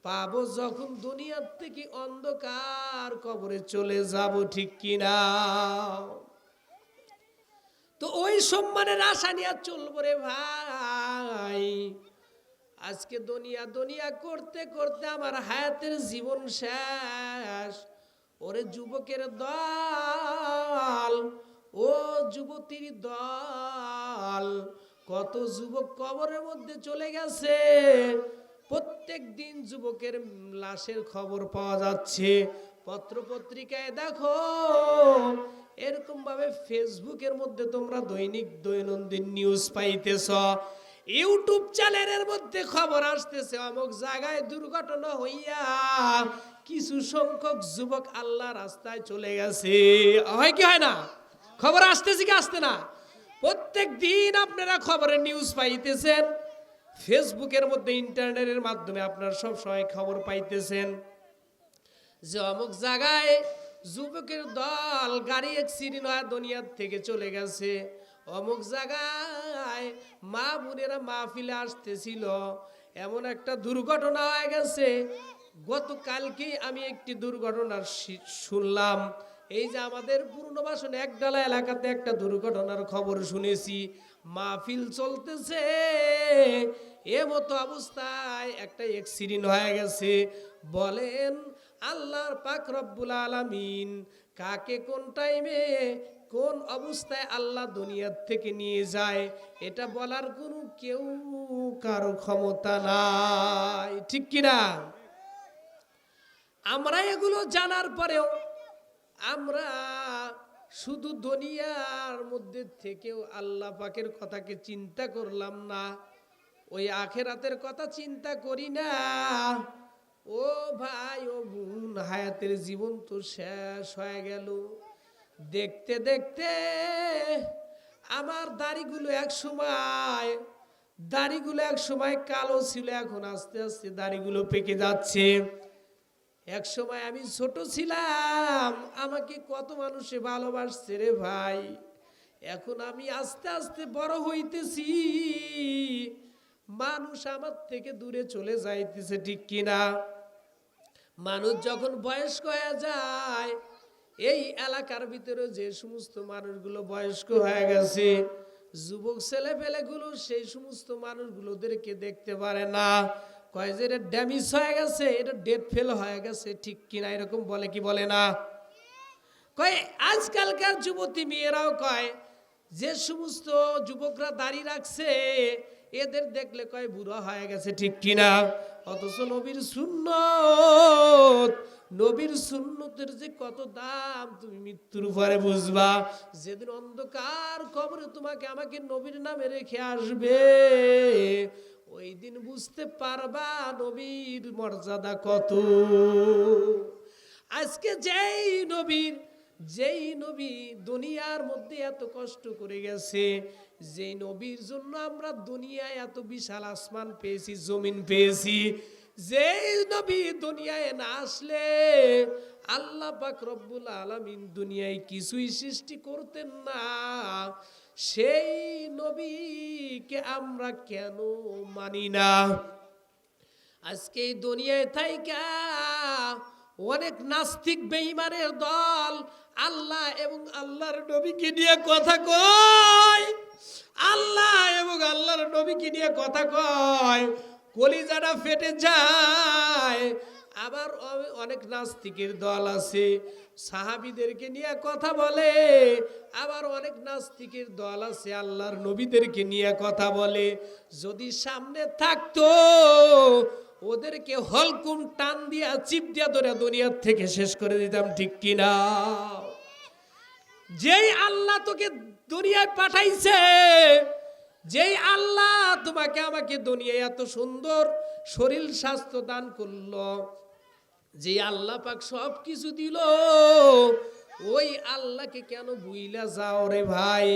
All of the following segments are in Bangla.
পাবো যখন দুনিয়ার থেকে অন্ধকার কবরে চলে যাব, ঠিক কিনা? তো ওই সম্মানের আশা নিয়ে চলবো রে ভাই। আজকে দুনিয়া দুনিয়া করতে করতে আমার হায়াতের জীবন শেষ। ওরে যুবকের দল, ও যুবতীর দল, কত যুবক কবরের মধ্যে চলে গেছে। প্রত্যেক দিন যুবকের লাশের খবর পাওয়া যাচ্ছে। পত্র পত্রিকায় দেখো, এরকম ভাবে ফেসবুকের মধ্যে তোমরা দৈনন্দিন নিউজ পাইতেছ। ইউটিউব চ্যানেলের মধ্যে খবর আসতেছে অমুক জায়গায় দুর্ঘটনা হইয়া কিছু সংখ্যক যুবক আল্লাহ রাস্তায় চলে গেছে। হয় কি হয় না? খবর আসতেছে কি আসতে না? প্রত্যেক দিন আপনারা খবরের নিউজ পাইতেছেন। ফেসবুকের মধ্যে ইন্টারনেটের মাধ্যমে আপনারা সব সময় খবর পাইতেছেন যে অমুক জায়গায় যুবকের দল গাড়ি অ্যাক্সিডেন্ট হয়ে দুনিয়ার থেকে চলে গেছে। অমুক জায়গায় মা বোনেরা মাহফিলে আসতেছিল, এমন একটা দুর্ঘটনা হয়ে গেছে। গতকালকে আমি একটি দুর্ঘটনার শুনলাম। এই যে আমাদের পুরনোবাসন একডালা এলাকাতে একটা দুর্ঘটনার খবর শুনেছি। মাহফিল চলতেছে, এমতো অবস্থায় একটা অ্যাক্সিডেন্ট হয়ে গেছে। বলেন আল্লাহর পাক রব্বুল আলামিন কাকে কোন টাইমে কোন অবস্থায় আল্লাহ দুনিয়ার থেকে নিয়ে যায় এটা বলার কোনো কেউ কারো ক্ষমতা নাই, ঠিক কিনা? আমরা এগুলো জানার পরেও আমরা শুধু দুনিয়ার মধ্যে থেকেও আল্লাহ পাকের কথাকে চিন্তা করলাম না, ওই আখেরাতের কথা চিন্তা করি না। ও ভাই ও বোন, হায়াতের জীবন তো শেষ হয়ে গেল। দেখতে দেখতে আমার দাড়িগুলো এক সময় কালো ছিল, এখন আস্তে আস্তে দাড়িগুলো পেকে যাচ্ছে। এক সময় আমি ছোট ছিলাম, আমাকে কত মানুষে ভালোবাসছে রে ভাই। এখন আমি আস্তে আস্তে বড় হইতেছি, মানুষ আমার থেকে দূরে চলে যাইতেছে, ঠিক কিনা? মানুষ যখন বয়স্ক হয়ে যায়, এই এলাকার ভিতরে যে সমস্ত মানুষগুলো বয়স্ক হয়ে গেছে, যুবক ছেলে পেলেগুলো সেই সমস্ত মানুষগুলোদেরকে দেখতে পারে না। কয় যে এটা ড্যামেজ হয়ে গেছে, এটা ডেট ফেল হয়ে গেছে, ঠিক কিনা? এরকম বলে কি বলে না? কয় আজকালকার যুবতী মেয়েরাও কয় যে সমস্ত যুবকরা দাড়ি রাখছে এদের দেখলে কয় বুড়া হয়ে গেছে, ঠিক কিনা? অথচ নবীর সুন্নতের যে কত দাম তুমি মৃত্যুর পরে বুঝবা। যেদিন অন্ধকার কবরে তোমাকে আমাকে নবীর নামে রেখে আসবে, ওই দিন বুঝতে পারবা নবীর মর্যাদা কত। আজকে যেই নবী দুনিয়ার মধ্যে এত কষ্ট করে গেছে, যেই নবীর জন্য আমরা দুনিয়ায় এত বিশাল আসমান পেয়েছি, জমিন পেয়েছি, যেই নবী দুনিয়ায় না আসলে আল্লাহ পাক রব্বুল আলামিন দুনিয়ায় কিছুই সৃষ্টি করতেন না, সেই নবীকে আমরা কেন মানি না? আজকে এই দুনিয়ায় থাইকা অনেক নাস্তিক বেঈমানের দল আল্লাহ এবং আল্লাহর নবীকে নিয়ে কথা কয়, আল্লাহ এবং আল্লাহর নবীকে নিয়ে কথা কয়, কলিজাটা ফেটে যায়। আবার অনেক নাস্তিকের দল আছে সাহাবীদেরকে নিয়ে কথা বলে, আবার অনেক নাস্তিকের দল আছে আল্লাহর নবীদেরকে নিয়ে কথা বলে। যদি সামনে থাকতো ওদেরকে হলকুম টান দিয়া চিপ দিয়া ধরে দুনিয়ার থেকে শেষ করে দিতাম, ঠিক কিনা? যেই আল্লাহ তোকে দুনিয়ায় পাঠাইছে, যেই আল্লাহ তোমাকে আমাকে দুনিয়ায় এত সুন্দর শরীর স্বাস্থ্য দান করলো, যে আল্লাহ পাক সব কিছু দিল, ওই আল্লাহকে কেন ভুইলা যাও রে ভাই?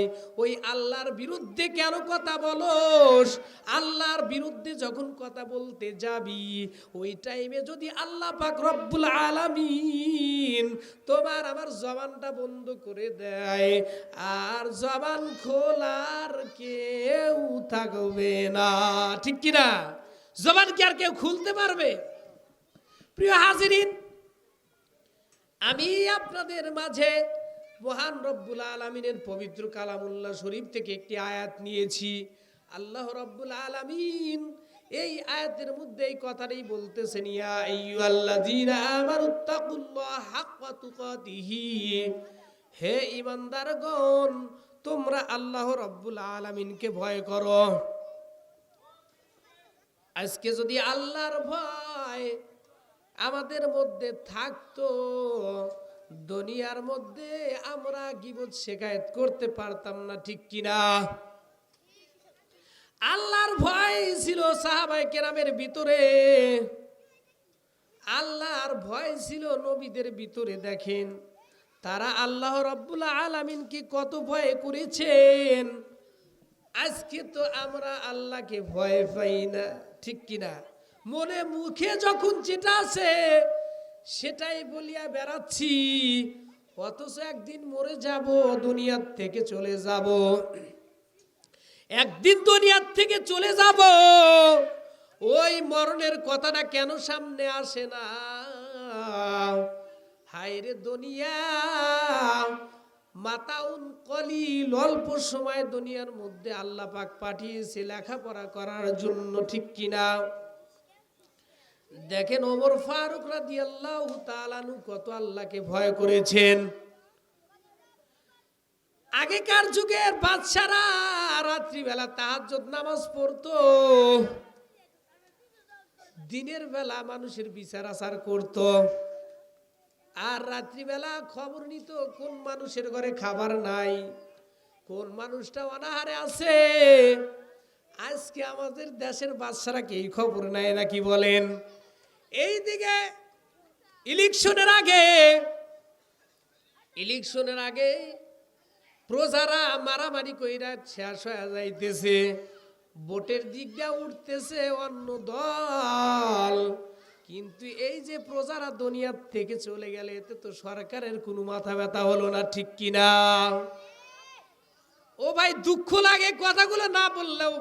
ওই আল্লাহর বিরুদ্ধে কেন কথা বলোস? আল্লাহর বিরুদ্ধে যখন কথা বলতে যাবি, ওই টাইমে যদি আল্লাহ পাক রব্বুল আলামিন তোমার আমার জবানটা বন্ধ করে দেয়, আর জবান খোলার কেউ থাকবে না, ঠিক কিনা? জবান কি আর কেউ খুলতে পারবে? প্রিয় হাজিরিন, আমি আপনাদের মাঝে মহান রব্বুল আলামিনের পবিত্র কালামুল্লাহ শরীফ থেকে একটি আয়াত নিয়েছি। আল্লাহ রব্বুল আলামিন এই আয়াতের মধ্যে এই কথাটাই বলতেছেন, ইয়া আইয়ুহাল্লাযীনা আমানুত্তাকুল্লাহ হাক্কা তুকাতিহি, হে ঈমানদারগণ তোমরা আল্লাহ রব্বুল আলামিনকে ভয় করো। আজকে যদি আল্লাহর ভয় আমাদের মধ্যে থাকতো, দুনিয়ার মধ্যে আমরা গীবত শিকায়েত করতে পারতাম না, ঠিক কিনা? আল্লাহর ভয় ছিল সাহাবায়ে কেরামের ভিতরে, আল্লাহর ভয় ছিল নবীদের ভিতরে। দেখেন তারা আল্লাহ রব্বুল আলামিনকে কত ভয় করেছেন। আজকে তো আমরা আল্লাহকে ভয় পাই না, ঠিক কিনা? মনে মুখে যখন যেটা আছে সেটাই বলিয়া বেড়াচ্ছি, অথচ একদিন মরে যাব, দুনিয়ার থেকে চলে যাব। একদিন দুনিয়ার থেকে চলে যাব, ওই মরণের কথাটা কেন সামনে আসে না? হায়রে দুনিয়া মাতাউন কলিল, অল্প সময় দুনিয়ার মধ্যে আল্লাহ পাক পাঠিয়েছে লেখাপড়া করার জন্য, ঠিক কিনা? দেখেন ওমর ফারুক রাদিয়াল্লাহু তাআলা আনহু কত আল্লাহকে ভয় করেছেন। আগেকার যুগের বাদশারা রাত্রিবেলা তাহাজ্জুদ নামাজ পড়তো, দিনের বেলা মানুষের বিচার আচার করত, আর রাত্রিবেলা খবর নিত কোন মানুষের ঘরে খাবার নাই, কোন মানুষটা অনাহারে আছে। আজকে আমাদের দেশের বাদশারা কি এই খবর নাই নাকি বলেন? এইদিকে ইলেকশনের আগে প্রজারা মারামারি কইরা শেষ হয়ে যাইতেছে, ভোটের দিকটা উঠতেছে অন্য দল, কিন্তু এই যে প্রজারা দুনিয়ার থেকে চলে গেলে এতে তো সরকারের কোনো মাথা ব্যথা হলো না, ঠিক কিনা? ও ভাই দুঃখ লাগে, কথাগুলো না বললেও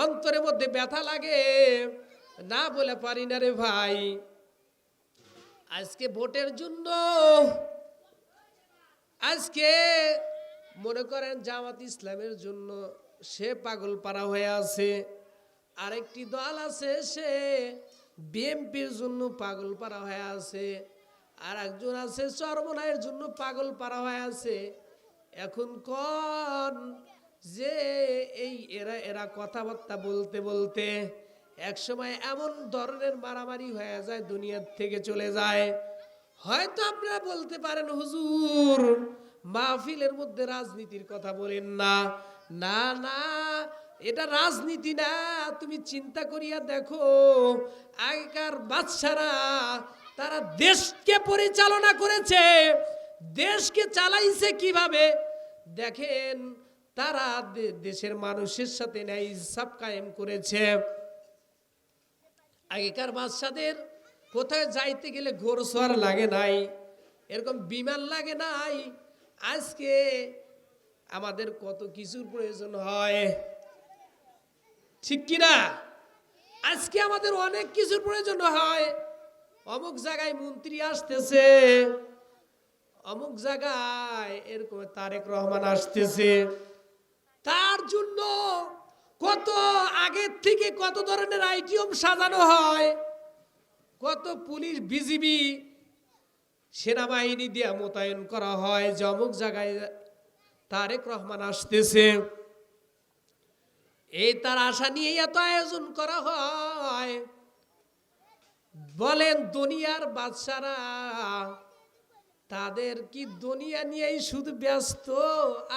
অন্তরের মধ্যে ব্যথা লাগে, না বলে পারি না রে ভাই। আজকে ভোটের জন্য আজকে মনে করেন জামাত ইসলামের জন্য সে পাগল পারা হয়ে আছে, আরেকটি দল আছে সে বিএনপির জন্য পাগল পারা হয়ে আছে, আর একজন আছে চরমনায়ের জন্য পাগল পারা হয়ে আছে। এখন কোন যে এই এরা কথাবার্তা বলতে বলতে একসময় এমন ধরনের মারামারি হয়ে যায়, দুনিয়ার থেকে চলে যায়। হয়তো আপনারা বলতে পারেন হুজুর মাহফিলের মধ্যে রাজনীতির কথা বলেন না। না না, এটা রাজনীতি না। তুমি চিন্তা করিয়া দেখো, আগেকার বাদশারা তারা দেশকে পরিচালনা করেছে, দেশকে চালাইছে কিভাবে দেখেন। তারা দেশের মানুষের সাথে ন্যায় ইনসাফ কায়েম করেছে। আগেকার বাদশাদের কোথায় যাইতে গেলে ঘোড়সওয়ার লাগে নাই, এরকম বিমান লাগে নাই। আজকে আমাদের কত কিছুর প্রয়োজন হয়, ঠিক কিনা? আজকে আমাদের অনেক কিছুর প্রয়োজন হয়। অমুক জায়গায় মন্ত্রী আসতেছে, অমুক জায়গায় এরকম তারেক রহমান আসতেছে, তার জন্য কত আগের থেকে কত ধরনের আইটেম সাজানো হয়, কত পুলিশ বিজিবি সেনাবাহিনী দিয়ে মোতায়েন করা হয় যে অমুক জায়গায় তারেক রহমান আসতেছে। এই তার আশা নিয়ে এত আয়োজন করা হয়। বলেন দুনিয়ার বাদশারা তাদের কি দুনিয়া নিয়েই শুধু ব্যস্ত,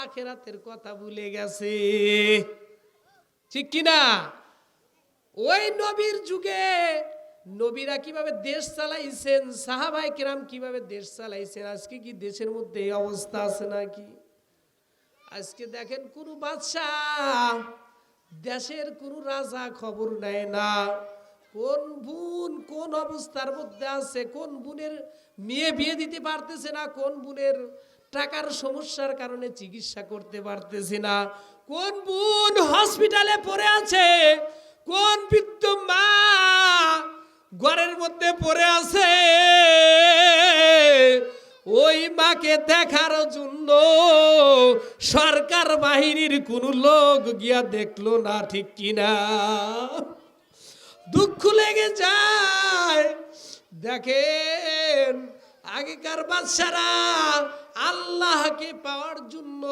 আখেরাতের কথা ভুলে গেছে, ঠিক কিনা? ওই নবীর যুগে নবীরা কিভাবে দেশ চালাইছেন, সাহাবায়ে কেরাম কিভাবে দেশ চালাইছেন, আজকে কি দেশের মধ্যে এই অবস্থা আছে নাকি? আজকে দেখেন কোন বাদশাহ দেশের কোন রাজা খবর নেয় না, কোন বোন কোন অবস্থার মধ্যে আছে, কোন বোনের মেয়ে বিয়ে দিতে পারতেছে না, কোন বোনের টাকার সমস্যার কারণে চিকিৎসা করতে পারতেছে না, কোন বোন হসপিটালে পড়ে আছে, কোন বৃদ্ধ মা ঘরের মধ্যে পড়ে আছে, ওই মাকে দেখার জন্য সরকার বাহিনীর কোন লোক গিয়া দেখলো না, ঠিক কিনা? দুঃখ লেগে যায়। দেখেন আগেকার বাদশারা আল্লাহকে পাওয়ার জন্য,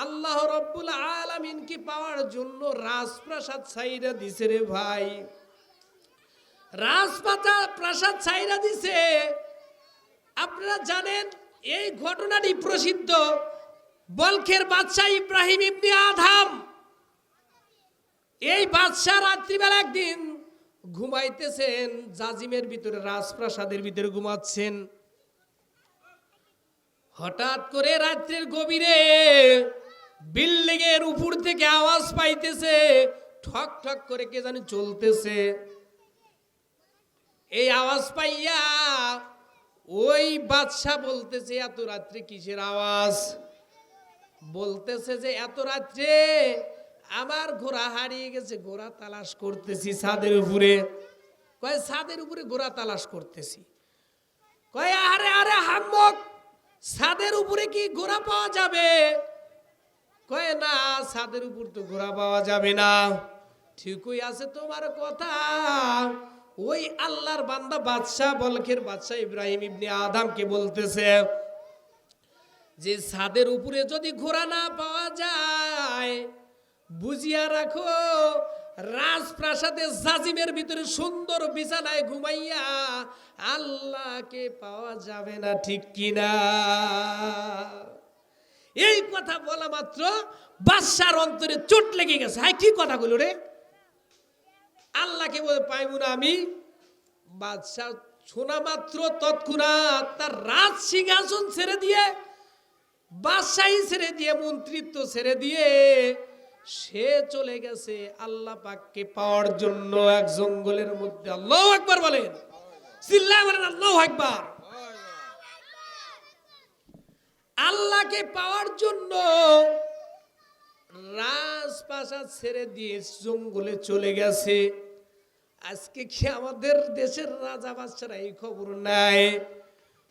আল্লাহ রব্বুল আলামিনকে পাওয়ার জন্য রাজপ্রাসাদ ছাইরা দিছে রে ভাই, প্রাসাদ ছাইরা দিছে। আপনারা জানেন এই ঘটনাটি প্রসিদ্ধ, বলখের বাদশা ইব্রাহিম ইবনে আদহাম। এই বাদশা রাত্রিবেলা একদিন ঘুমাইতেছেন, জাজিমের ভিতরে রাজপ্রাসাদের ভিতরে ঘুমাচ্ছেন। হঠাৎ করে রাত্রির গভীরে বিল্ডিং এর উপর থেকে আওয়াজ পাইতেছে, ঠক ঠক করে কে জানি চলতেছে। এই আওয়াজ পাইয়া ওই বাদশা বলতেছে, এত রাত্রে কিসের আওয়াজ? বলতেছে যে এত রাত্রে আমার ঘোড়া হারিয়ে গেছে, ঘোড়া তালাশ করতেছি ছাদের উপরে। কয় ছাদের উপরে ঘোড়া তালাশ করতেছি? কয় আরে আরে হাম্মক, ছাদের উপরে কি ঘোড়া পাওয়া যাবে? কয় না, ছাদের উপর তো ঘোড়া পাওয়া যাবে না। ঠিকই আছে তোমার কথা। ওই আল্লাহর বান্দা বাদশা, বলখের বাদশা ইব্রাহিম ইবনে আদহামকে বলতেছে যে ছাদের উপরে যদি ঘোড়া না পাওয়া যায়, বুঝিয়া রাখো রাজপ্রাসাদের জাজিমের ভিতরে সুন্দর বিছানায় ঘুমাইয়া আল্লাহকে পাওয়া যাবে না, ঠিক কিনা? এই কথা বলা মাত্র বাদশার অন্তরে চোট লেগে গেছে। হাই, কি কথা বলো রে, আল্লাহকে পাইব না আমি? বাদশা শোনা মাত্র তৎক্ষণাৎ তার রাজ সিংহাসন ছেড়ে দিয়ে, বাদশাহী ছেড়ে দিয়ে, মন্ত্রিত্ব ছেড়ে দিয়ে সে চলে গেছে আল্লাহ পাককে পাওয়ার জন্য এক জঙ্গলের মধ্যে। আল্লাহু আকবার বলেন, চিল্লায় বলেন আল্লাহু আকবার। আল্লাহকে পাওয়ার জন্য রাজপ্রাসাদ ছেড়ে দিয়ে জঙ্গলে চলে গেছে। আজকে কি আমাদের দেশের রাজা বাদশারা এই খবর নাই?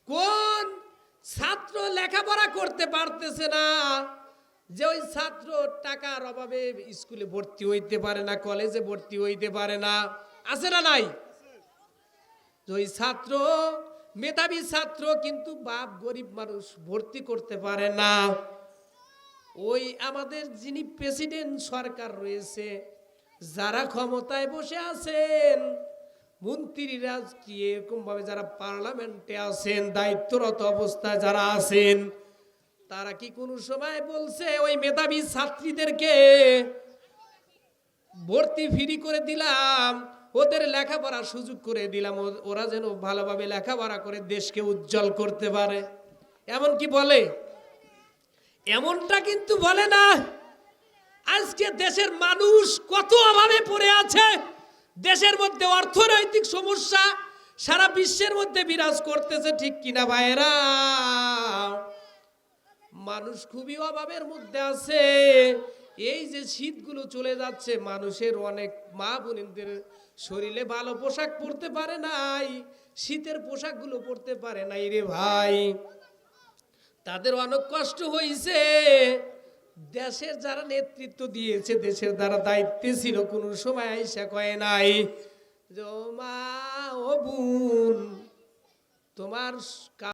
কোন ছাত্র লেখাপড়া করতে পারতেছে না, যে ওই ছাত্র টাকার অভাবে স্কুলে ভর্তি হইতে পারে না, কলেজে ভর্তি হইতে পারে না? আছে না নাই? ওই ছাত্র মেধাবী ছাত্র, কিন্তু বাপ গরিব মানুষ, ভর্তি করতে পারে না। ওই আমাদের যিনি প্রেসিডেন্ট সরকার রয়েছে, যারা ক্ষমতায় বসে আছেন, মন্ত্রীরা কি এরকম ভাবে যারা পার্লামেন্টে আছেন, দায়িত্বরত অবস্থায় যারা আছেন, তারা কি কোনো সময় বলছে ওই মেধাবী ছাত্রীদেরকে ভর্তি ফ্রি করে দিলাম, ওদের লেখাপড়ার সুযোগ করে দিলাম, ওরা যেন ভালোভাবে লেখাপড়া করে দেশকে উজ্জ্বল করতে পারে? এমন কি বলে? এমনটা কিন্তু বলে না। আজকে দেশের মানুষ কত অভাবে পড়ে আছে, দেশের মধ্যে অর্থনৈতিক সমস্যা সারা বিশ্বের মধ্যে বিরাজ করতেছে, ঠিক কিনা ভাইরা? মানুষ খুবই অভাবের মধ্যে আছে। এই যে শীতগুলো চলে যাচ্ছে, মানুষের অনেক মা বোনদের শরীরে ভালো পোশাক পরতে পারে নাই, শীতের পোশাকগুলো পরতে পারে নাই রে ভাই। তাদের অনেক কষ্ট হয়েছে। দেশের যারা নেতৃত্ব দিয়েছে, দেশের যারা দায়িত্বে ছিল, কোনো সময় আইসা কয় নাই যে মা ও বোন তোমার